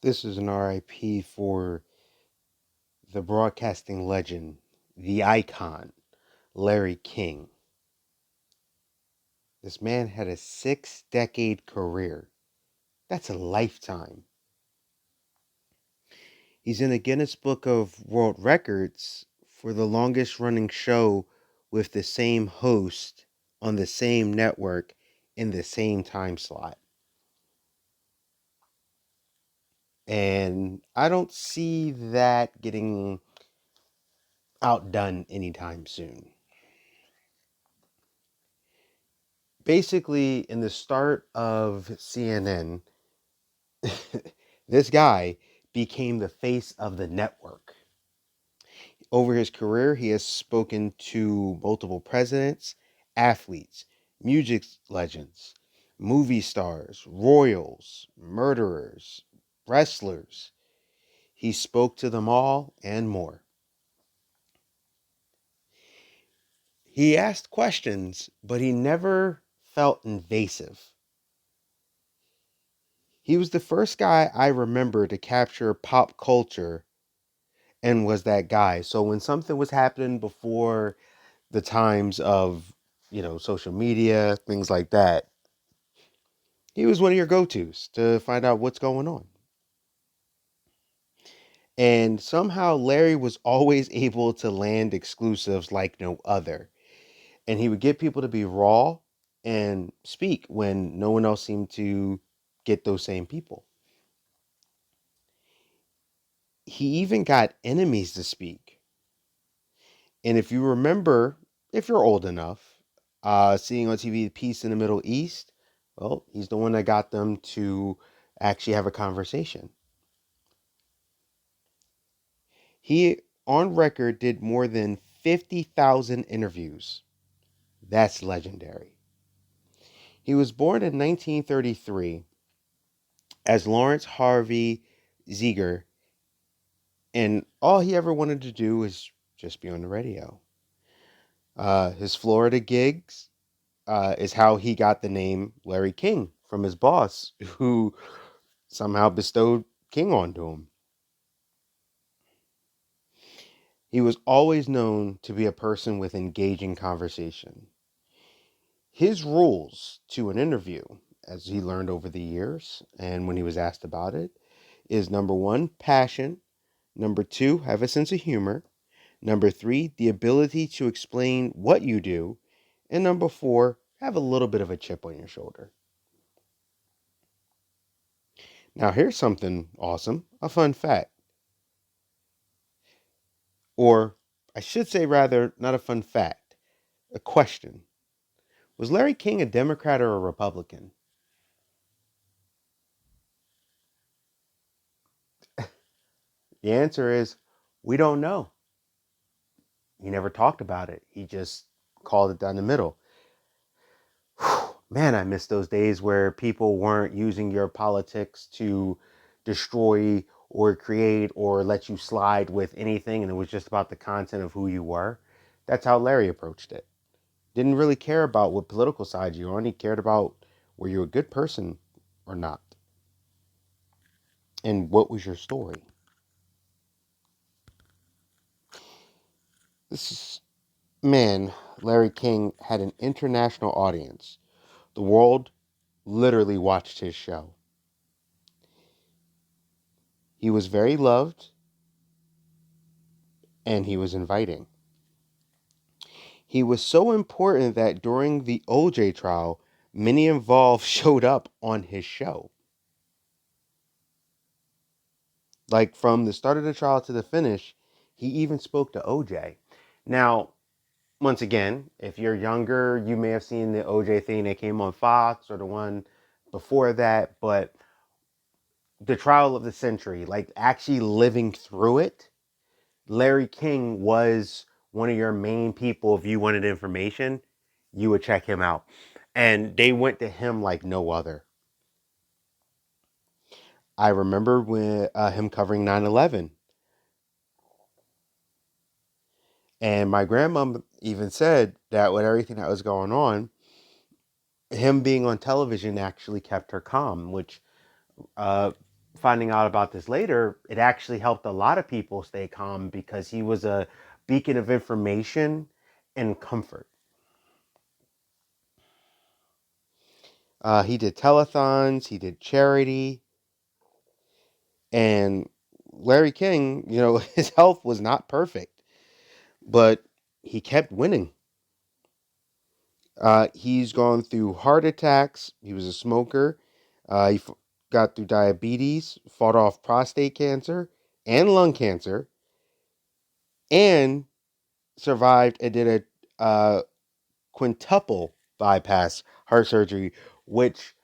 This is an R.I.P. for the broadcasting legend, the icon, Larry King. This man had a 6-decade career. That's a lifetime. He's in the Guinness Book of World Records for the longest running show with the same host on the same network in the same time slot. And I don't see that getting outdone anytime soon. Basically, in the start of CNN, this guy became the face of the network. Over his career, he has spoken to multiple presidents, athletes, music legends, movie stars, royals, murderers, wrestlers. He spoke to them all and more. He asked questions, but he never felt invasive. He was the first guy I remember to capture pop culture and was that guy. So when something was happening before the times of, social media, things like that, he was one of your go-tos to find out what's going on. And somehow Larry was always able to land exclusives like no other. And he would get people to be raw and speak when no one else seemed to get those same people. He even got enemies to speak. And if you remember, if you're old enough, seeing on TV the peace in the Middle East, well, he's the one that got them to actually have a conversation. He, on record, did more than 50,000 interviews. That's legendary. He was born in 1933 as Lawrence Harvey Ziegler, and all he ever wanted to do was just be on the radio. His Florida gigs is how he got the name Larry King from his boss, who somehow bestowed King onto him. He was always known to be a person with engaging conversation. His rules to an interview, as he learned over the years and when he was asked about it, is number one, passion. Number two, have a sense of humor. Number three, the ability to explain what you do. And number four, have a little bit of a chip on your shoulder. Now, here's something awesome, a fun fact. Or I should say, rather, not a fun fact, a question. Was Larry King a Democrat or a Republican? The answer is we don't know. He never talked about it. He just called it down the middle. Man, I miss those days where people weren't using your politics to destroy or create or let you slide with anything, and it was just about the content of who you were. That's how Larry approached it. Didn't really care about what political side you're on. He cared about were you a good person or not, and what was your story. This is man, Larry King had an international audience. The world literally watched his show. He was very loved and he was inviting. He was so important that during the OJ trial, many involved showed up on his show. Like from the start of the trial to the finish, he even spoke to OJ. Now, once again, if you're younger, you may have seen the OJ thing that came on Fox or the one before that, but the trial of the century, like actually living through it, Larry King was one of your main people. If you wanted information, you would check him out. And they went to him like no other. I remember when him covering 9/11, and my grandma even said that with everything that was going on, him being on television actually kept her calm, which finding out about this later, it actually helped a lot of people stay calm because he was a beacon of information and comfort. He did telethons, he did charity, and Larry King, his health was not perfect, but he kept winning. He's gone through heart attacks. He was a smoker. He got through diabetes, fought off prostate cancer and lung cancer, and survived and did a quintuple bypass heart surgery, which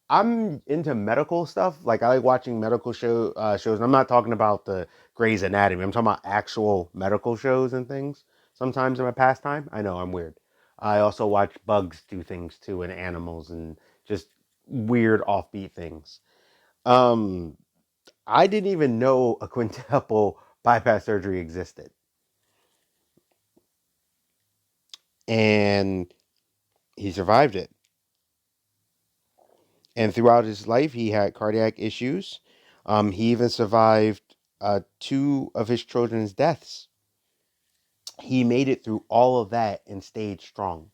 I'm into medical stuff. Like I like watching medical shows. And I'm not talking about the Grey's Anatomy. I'm talking about actual medical shows and things. Sometimes in my pastime. I know I'm weird. I also watch bugs do things too, and animals, and just weird offbeat things. Um, I didn't even know a quintuple bypass surgery existed, and he survived it. And throughout his life, he had cardiac issues. He even survived two of his children's deaths. He made it through all of that and stayed strong.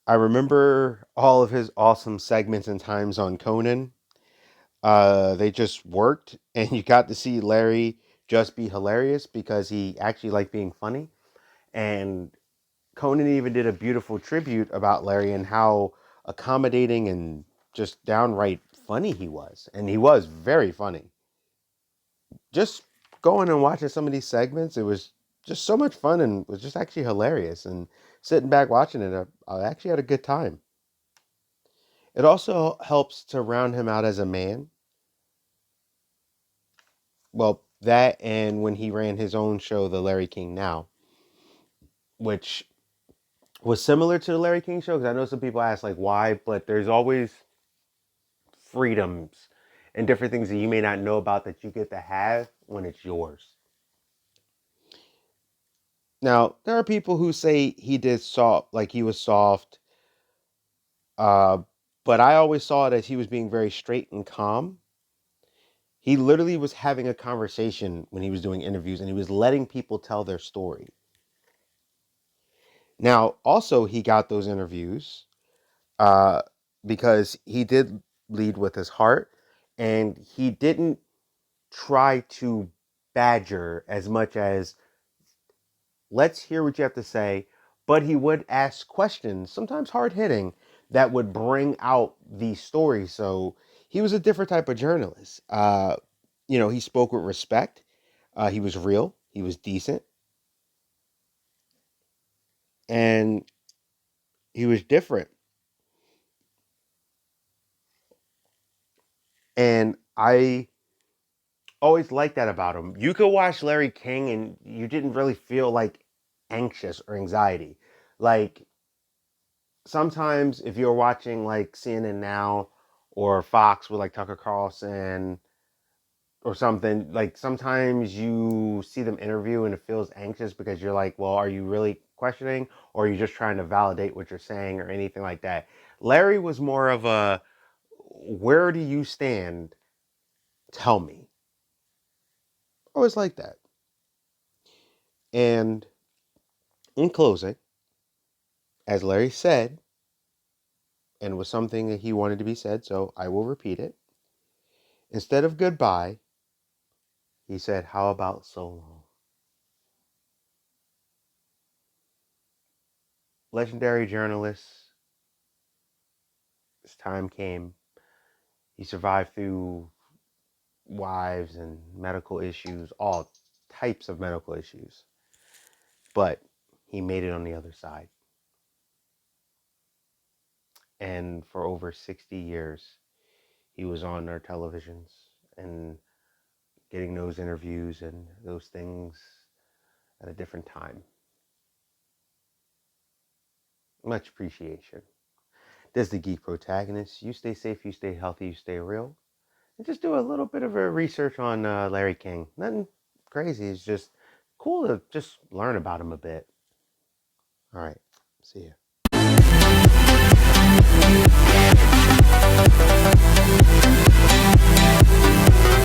I remember all of his awesome segments and times on Conan. They just worked, and you got to see Larry just be hilarious because he actually liked being funny. And Conan even did a beautiful tribute about Larry and how accommodating and just downright funny he was. And he was very funny. Just going and watching some of these segments, it was just so much fun and was just actually hilarious. And sitting back watching it, I actually had a good time. It also helps to round him out as a man. Well, that and when he ran his own show, The Larry King Now, which was similar to the Larry King show. Because I know some people ask, like, why? But there's always freedoms and different things that you may not know about that you get to have when it's yours. Now, there are people who say he did soft, like he was soft, uh, but I always saw it as he was being very straight and calm. He literally was having a conversation when he was doing interviews and he was letting people tell their story. Now, also, he got those interviews uh, because he did lead with his heart and he didn't try to badger as much as let's hear what you have to say. But he would ask questions, sometimes hard hitting, that would bring out the story. So he was a different type of journalist. He spoke with respect. He was real. He was decent, and he was different. And I always liked that about him. You could watch Larry King, and you didn't really feel like anxious or anxiety. Like sometimes if you're watching like CNN Now or Fox with like Tucker Carlson or something, like sometimes you see them interview and it feels anxious because you're like, well, are you really questioning or are you just trying to validate what you're saying or anything like that? Larry was more of a, where do you stand? Tell me. Always like that. And in closing, as Larry said, and was something that he wanted to be said, so I will repeat it. Instead of goodbye, he said, how about so long? Legendary journalist, his time came. He survived through wives and medical issues, all types of medical issues. But he made it on the other side. And for over 60 years, he was on our televisions and getting those interviews and those things at a different time. Much appreciation. This is the Geek Protagonist. You stay safe, you stay healthy, you stay real. And just do a little bit of a research on Larry King. Nothing crazy. It's just cool to just learn about him a bit. All right. See ya.